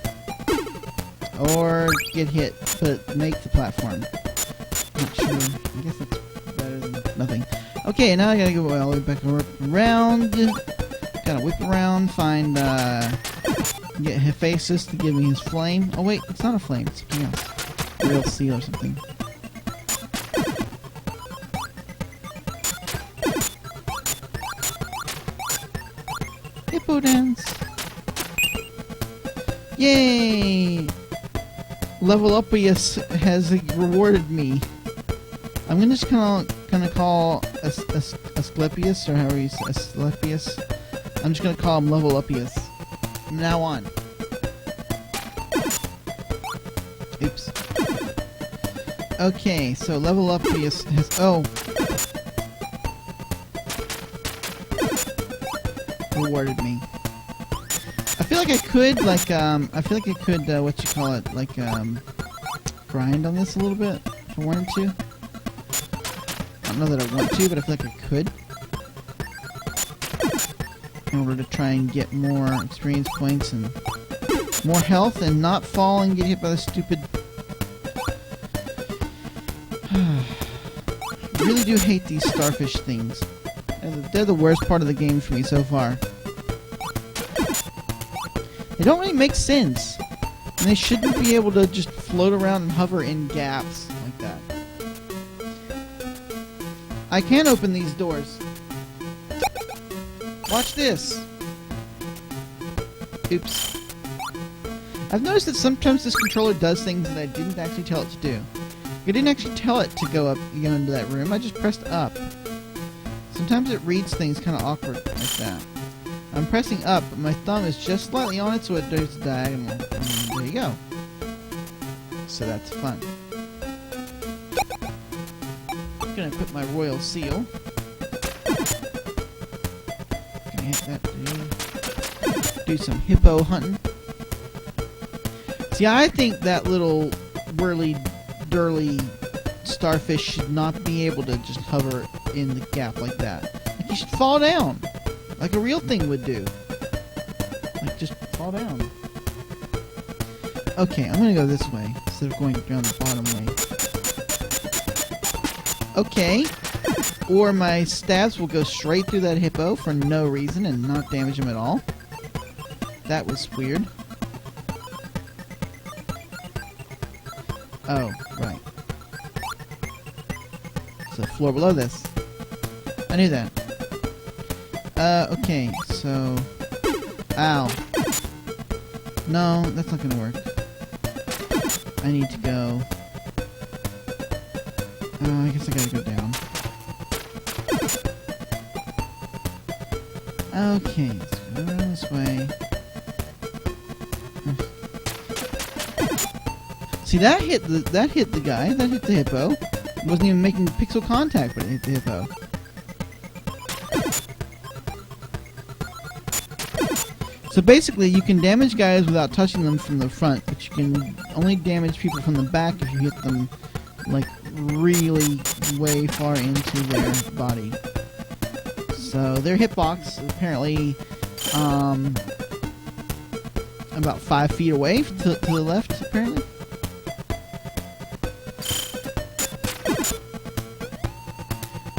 Or get hit, but make the platform. Not sure. I guess that's better than nothing. Okay, now I gotta go all the way back around. Gotta whip around, find, get Hephaestus to give me his flame. Oh wait, it's not a flame, it's something else. A real seal or something. Hippo dance. Yay! Level Upius has rewarded me. I'm gonna just kind of call Asclepius, or however you say Asclepius. I'm just gonna call him Level Upius from now on. Oops. Okay, so Level Upius has rewarded me. I feel like I could, what you call it, grind on this a little bit, if I wanted to. I don't know that I want to, but I feel like I could. In order to try and get more experience points and more health and not fall and get hit by the stupid... I really do hate these starfish things. They're the worst part of the game for me so far. They don't really make sense. And they shouldn't be able to just float around and hover in gaps like that. I can open these doors. Watch this. Oops. I've noticed that sometimes this controller does things that I didn't actually tell it to do. I didn't actually tell it to go into that room. I just pressed up. Sometimes it reads things kind of awkward like that. I'm pressing up, but my thumb is just slightly on it, so it does diagonal. And there you go. So that's fun. I'm gonna put my royal seal. Gonna hit that dude. Do some hippo hunting. See, I think that little whirly-durly starfish should not be able to just hover in the gap like that. Like, he should fall down, like a real thing would do. Like, just fall down. Okay, I'm gonna go this way instead of going down the bottom way. Okay. Or my stabs will go straight through that hippo for no reason and not damage him at all. That was weird. Oh, right. So floor below this. I knew that. Okay, so... Ow. No, that's not gonna work. I need to go... Oh, I guess I gotta go down. Okay, let's go around this way. See, that hit the guy. That hit the hippo. It wasn't even making pixel contact, but it hit the hippo. So basically, you can damage guys without touching them from the front, but you can only damage people from the back if you hit them, like, really way far into their body. So their hitbox is apparently about 5 feet away to the left, apparently.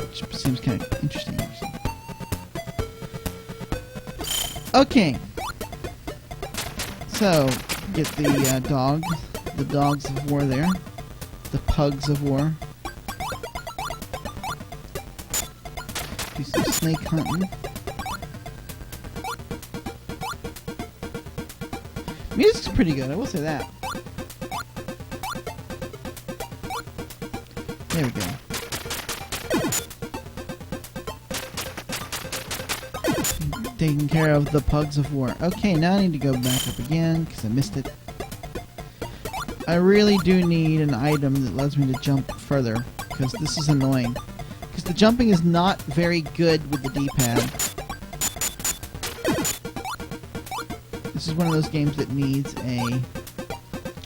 Which seems kind of interesting, actually. Okay. So, get the dogs of war there. The pugs of war. Do some snake hunting. Music's pretty good, I will say that. There we go. Taking care of the pugs of war. Okay, now I need to go back up again because I missed it. I really do need an item that allows me to jump further because this is annoying. Because the jumping is not very good with the D-pad. This is one of those games that needs a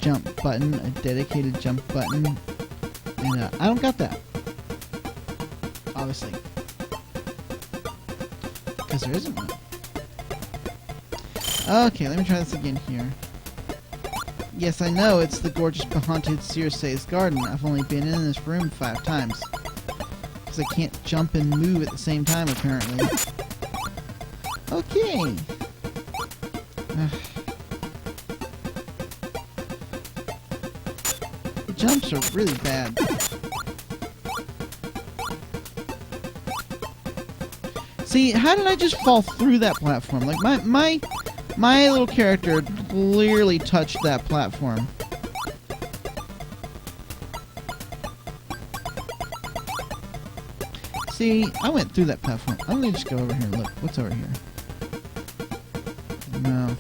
jump button, a dedicated jump button, and I don't got that. Obviously. Because there isn't one. Okay, let me try this again here. Yes, I know, it's the gorgeous haunted Circe's garden. I've only been in this room 5 times. Because I can't jump and move at the same time, apparently. Okay. The jumps are really bad. See, how did I just fall through that platform? Like, my little character clearly touched that platform. See, I went through that platform. I'm gonna just go over here and look. What's over here? No.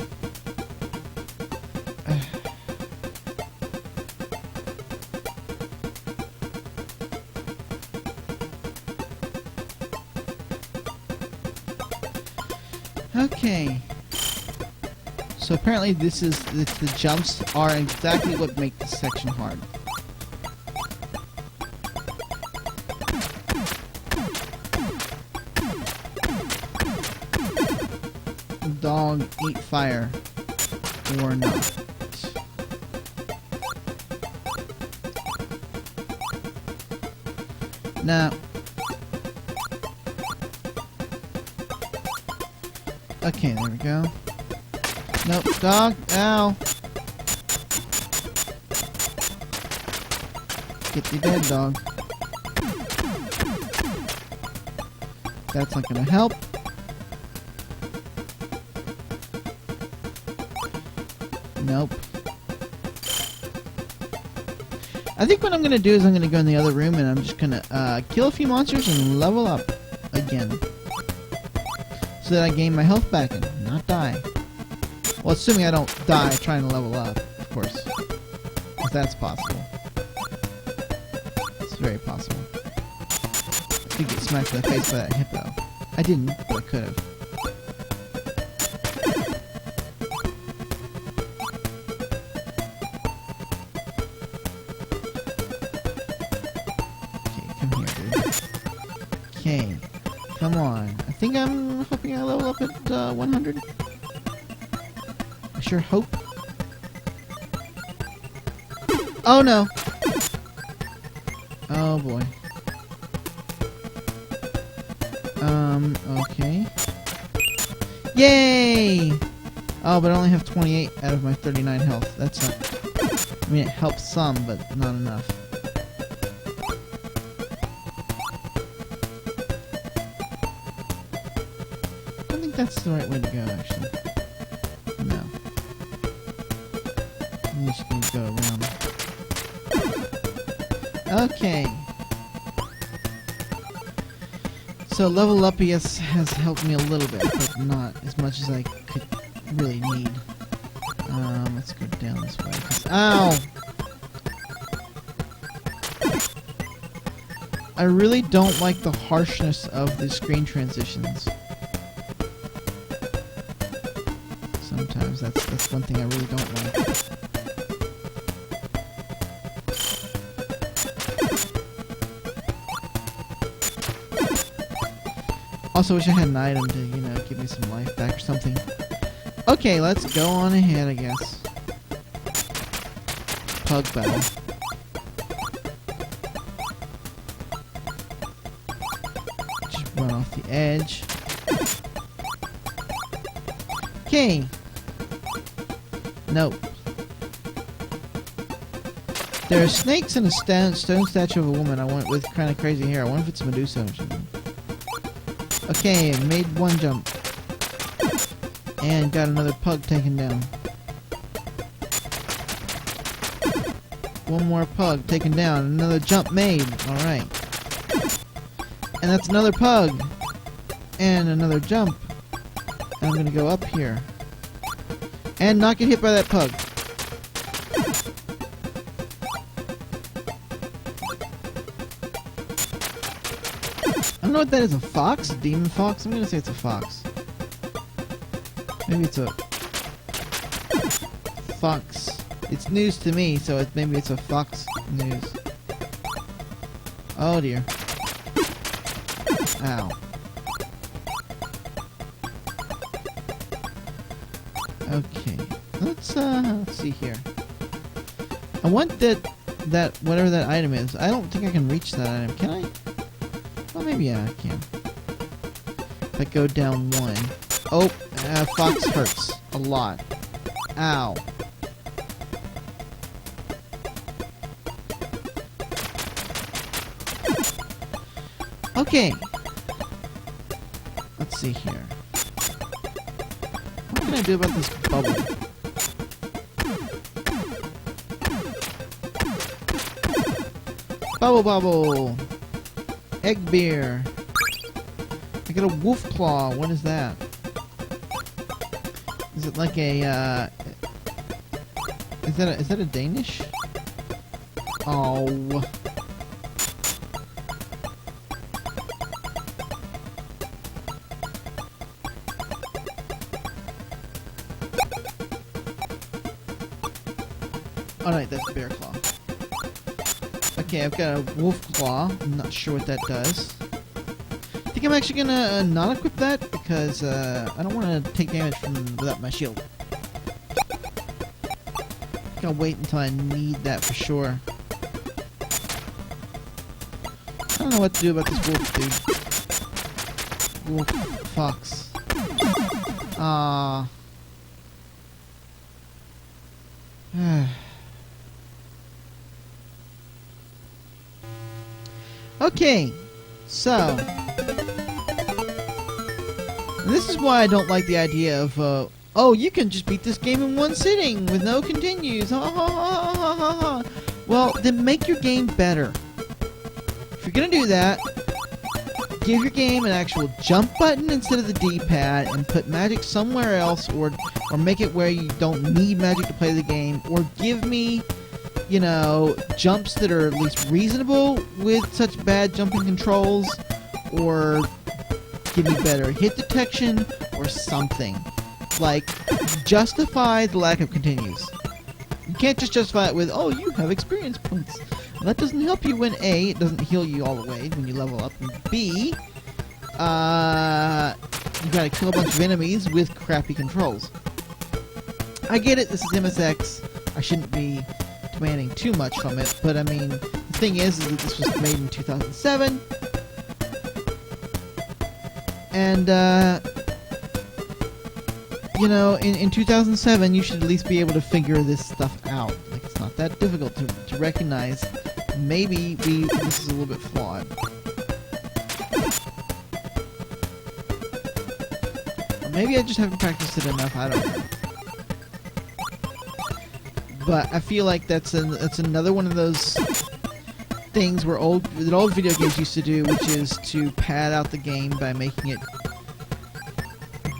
Okay. So apparently the jumps are exactly what make this section hard. Dog eat fire or not. Now, okay, there we go. Nope, dog, ow. Get the dead dog. That's not gonna help. Nope. I think what I'm gonna do is I'm gonna go in the other room and I'm just gonna kill a few monsters and level up. again. So that I gain my health back and not die. Well, assuming I don't die trying to level up, of course. If that's possible. It's very possible. I could get smacked in the face by that hippo. I didn't, but I could have. Okay, come on. I think I'm hoping I level up at 100. I sure hope. Oh no! Oh boy. Okay. Yay! Oh, but I only have 28 out of my 39 health. That's not... I mean, it helps some, but not enough. That's the right way to go, actually. No. I'm just gonna go around. Okay. So level up has helped me a little bit, but not as much as I could really need. Let's go down this way. Ow! I really don't like the harshness of the screen transitions. Sometimes that's one thing I really don't like. Also wish I had an item to, you know, give me some life back or something. Okay, let's go on ahead, I guess. Pug battle. Just run off the edge. Okay. Nope. There are snakes and a stone statue of a woman. I went with kind of crazy hair. I wonder if it's Medusa or something. Okay, made one jump. And got another pug taken down. One more pug taken down. Another jump made. Alright. And that's another pug. And another jump. And I'm gonna go up here. And not get hit by that pug. I don't know what that is, a fox? A demon fox? I'm gonna say it's a fox. Maybe it's a fox. It's news to me, so maybe it's a fox news. Oh dear. Ow. Okay. Let's see here. I want that whatever that item is. I don't think I can reach that item. Can I? Well, maybe yeah, I can. If I go down one. Oh, fox hurts a lot. Ow. Okay. Let's see here. What can I do about this bubble? Bubble bubble! Egg beer! I got a wolf claw. What is that? Is it like a, is that a Danish? Oh. Alright, that's bear claw. Okay, I've got a wolf claw. I'm not sure what that does. I think I'm actually gonna not equip that because I don't want to take damage from without my shield. I'm gonna wait until I need that for sure. I don't know what to do about this wolf dude. Wolf fox. Ah. Okay, so this is why I don't like the idea of oh, you can just beat this game in one sitting with no continues. Ha ha ha ha ha ha. Well, then make your game better. If you're gonna do that, give your game an actual jump button instead of the D-pad, and put magic somewhere else, or make it where you don't need magic to play the game, or give me, you know, jumps that are at least reasonable with such bad jumping controls, or give me better hit detection, or something. Like, justify the lack of continues. You can't just justify it with, oh, you have experience points. Well, that doesn't help you when A, it doesn't heal you all the way when you level up, and B, you gotta kill a bunch of enemies with crappy controls. I get it, this is MSX, I shouldn't be demanding too much from it, but I mean, the thing is that this was made in 2007, and, you know, in 2007, you should at least be able to figure this stuff out. Like, it's not that difficult to recognize maybe this is a little bit flawed. Or maybe I just haven't practiced it enough, I don't know. But I feel like that's another one of those things where old video games used to do, which is to pad out the game by making it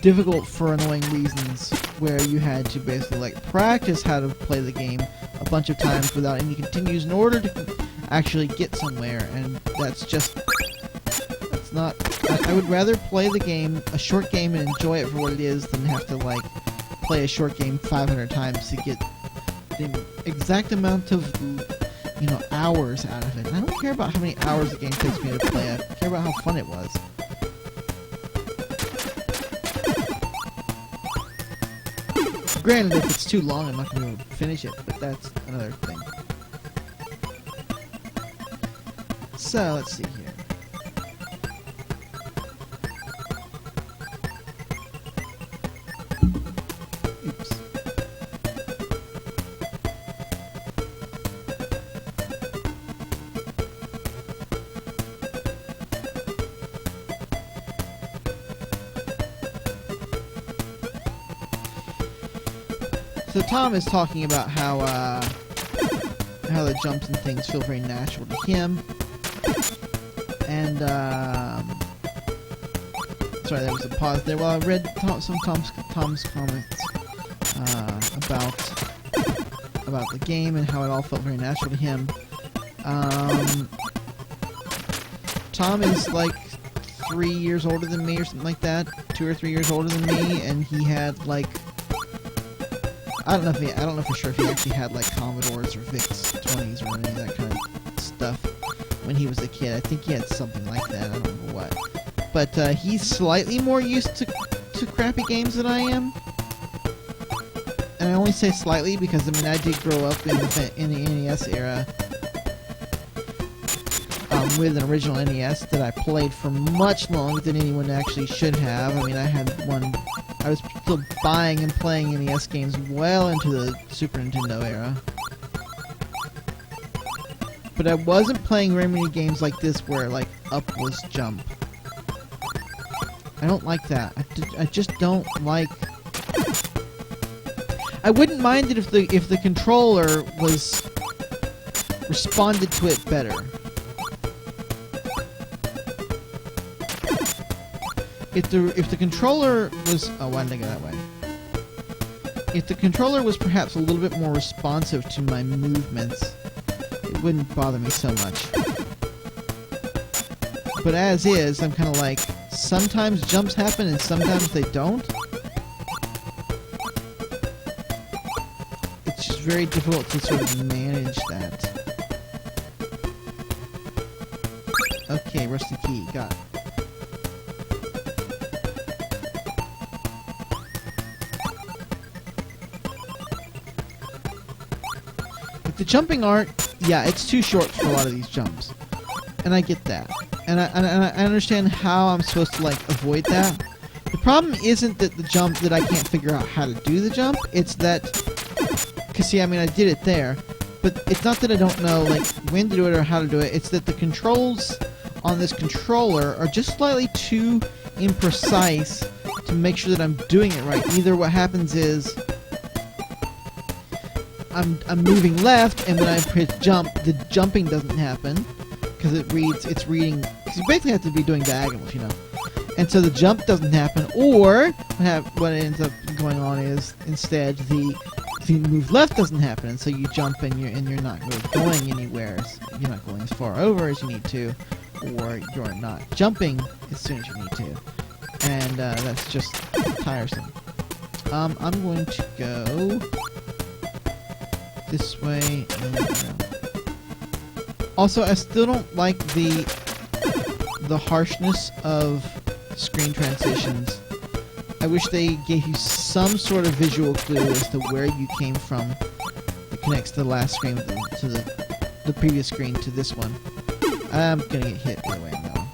difficult for annoying reasons, where you had to basically like practice how to play the game a bunch of times without any continues in order to actually get somewhere, and that's not. I would rather play the game, a short game, and enjoy it for what it is than have to like play a short game 500 times to get the exact amount of, you know, hours out of it. I don't care about how many hours the game takes me to play. I care about how fun it was. Granted, if it's too long, I'm not going to be able to finish it, but that's another thing. So, let's see here. Oops. So Tom is talking about how the jumps and things feel very natural to him, and sorry, there was a pause there while I read some Tom's comments about the game and how it all felt very natural to him. Tom is like 3 years older than me or something like that, 2 or 3 years older than me, and he had like, I don't know for sure if he actually had like Commodores or VIC 20s or any of that kind of stuff when he was a kid. I think he had something like that. I don't remember what. But he's slightly more used to crappy games than I am. And I only say slightly because I mean I did grow up in the NES era with an original NES that I played for much longer than anyone actually should have. I mean, I had one. I was still buying and playing NES games well into the Super Nintendo era. But I wasn't playing very many games like this where, like, up was jump. I don't like that. I just don't like... I wouldn't mind it if the controller was... responded to it better. If the controller was... Oh, why did I go that way? If the controller was perhaps a little bit more responsive to my movements, it wouldn't bother me so much. But as is, I'm kind of like, sometimes jumps happen and sometimes they don't. It's just very difficult to sort of manage that. Okay, rusty key, got it. The jumping art, yeah, it's too short for a lot of these jumps, and I get that, and I understand how I'm supposed to like avoid that. The problem isn't that the jump that I can't figure out how to do the jump. It's that, cause see, I mean, I did it there, but it's not that I don't know like when to do it or how to do it. It's that the controls on this controller are just slightly too imprecise to make sure that I'm doing it right. Either what happens is I'm moving left, and when I hit jump, the jumping doesn't happen because it's reading because you basically have to be doing diagonals, you know. And so the jump doesn't happen, or what ends up going on is instead the move left doesn't happen, and so you jump and you're not really going anywhere. You're not going as far over as you need to, or you're not jumping as soon as you need to, and that's just tiresome. I'm going to go this way. Also, I still don't like the harshness of screen transitions. I wish they gave you some sort of visual clue as to where you came from that connects to the last screen to the previous screen to this one. I'm gonna get hit either way I'm going.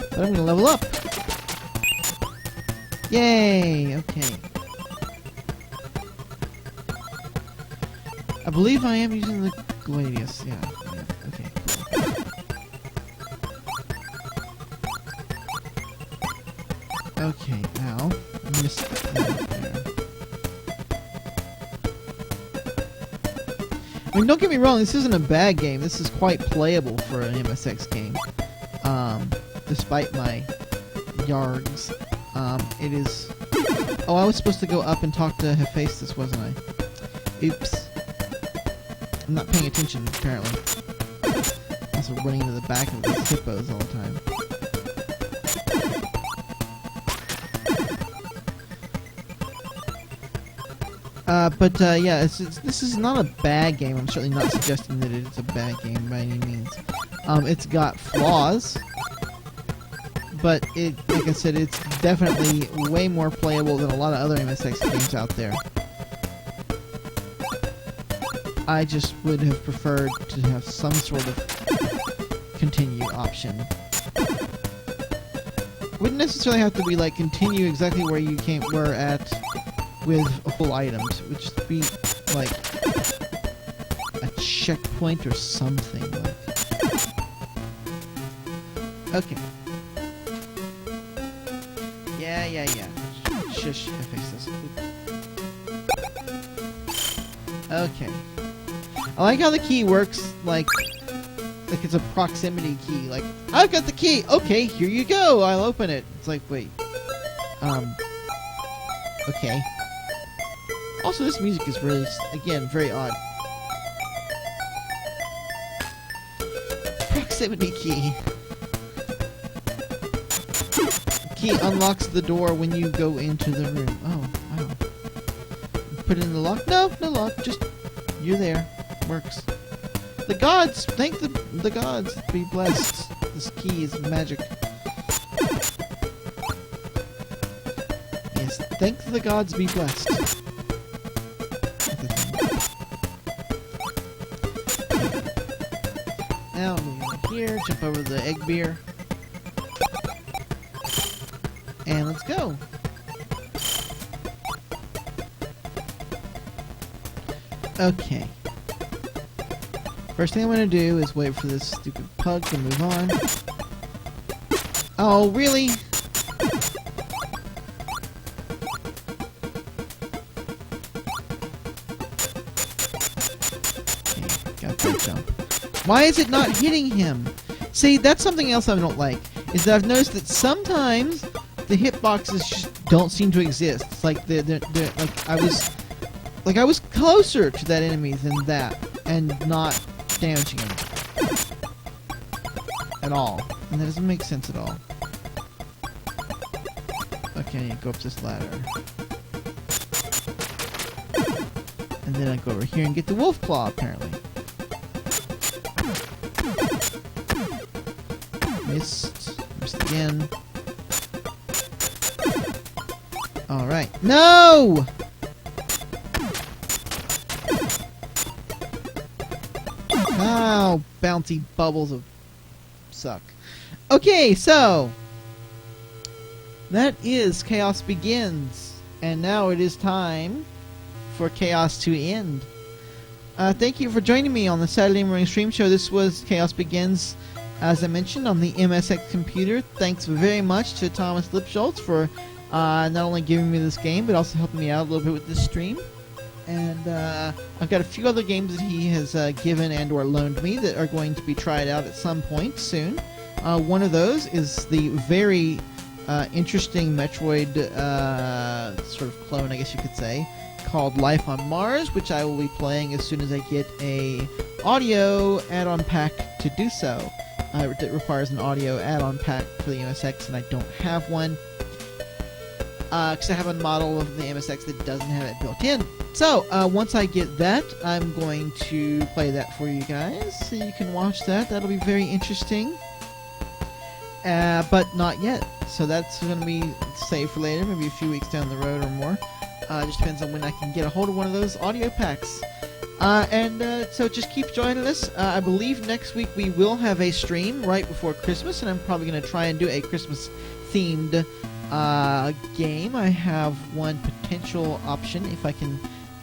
But I'm gonna level up! Yay! Okay. I believe I am using the Galious. Yeah, okay. Okay, now missed that there. I mean, don't get me wrong, this isn't a bad game. This is quite playable for an MSX game. Despite my yargs. It is... Oh, I was supposed to go up and talk to Hephaestus, wasn't I? Oops. I'm not paying attention, apparently. Also running into the back of those hippos all the time. Yeah, this is not a bad game. I'm certainly not suggesting that it's a bad game by any means. It's got flaws, but like I said, it's definitely way more playable than a lot of other MSX games out there. I just would have preferred to have some sort of continue option. Wouldn't necessarily have to be like continue exactly where you were at with full items. It would just be like a checkpoint or something. Like. Okay. Yeah. Shush, I fix this. Okay. I like how the key works like it's a proximity key. Like, I've got the key! Okay, here you go! I'll open it. It's like, wait. Okay. Also, this music is really, again, very odd. Proximity key. Key unlocks the door when you go into the room. Oh, wow. Put it in the lock? No lock. Just, you're there. Works. The gods! Thank the gods. Be blessed. This key is magic. Yes, thank the gods, be blessed. Now, move on here, jump over the egg beer. And let's go. Okay. First thing I'm going to do is wait for this stupid pug to move on. Oh, really? Okay, got that jump. Why is it not hitting him? See, that's something else I don't like. Is that I've noticed that sometimes the hitboxes just don't seem to exist. It's like I was closer to that enemy than that, and not damaging him at all, and that doesn't make sense at all. Okay, I need to go up this ladder, and then I go over here and get the wolf claw. Apparently, missed again. All right, no. Ow, bouncy bubbles of suck. Okay, so that is Chaos Begins, and now it is time for Chaos to end. Thank you for joining me on the Saturday morning stream show. This was Chaos Begins, as I mentioned, on the MSX computer. Thanks very much to Thomas Lipschultz for not only giving me this game, but also helping me out a little bit with this stream. And I've got a few other games that he has given and or loaned me that are going to be tried out at some point soon. One of those is the very interesting Metroid sort of clone, I guess you could say, called Life on Mars, which I will be playing as soon as I get a audio add-on pack to do so. It requires an audio add-on pack for the MSX, and I don't have one. Because I have a model of the MSX that doesn't have it built in. So, once I get that, I'm going to play that for you guys, so you can watch that. That'll be very interesting. But not yet. So that's going to be saved for later, maybe a few weeks down the road or more. Just depends on when I can get a hold of one of those audio packs. So just keep joining us. I believe next week we will have a stream right before Christmas, and I'm probably going to try and do a Christmas-themed game. I have one potential option if I can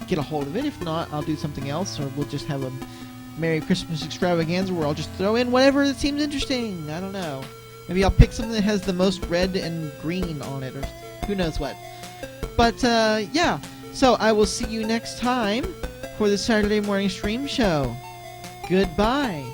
get a hold of it. If not, I'll do something else, or we'll just have a Merry Christmas extravaganza where I'll just throw in whatever that seems interesting. I don't know. Maybe I'll pick something that has the most red and green on it, or who knows what. But, yeah. So I will see you next time for the Saturday morning stream show. Goodbye.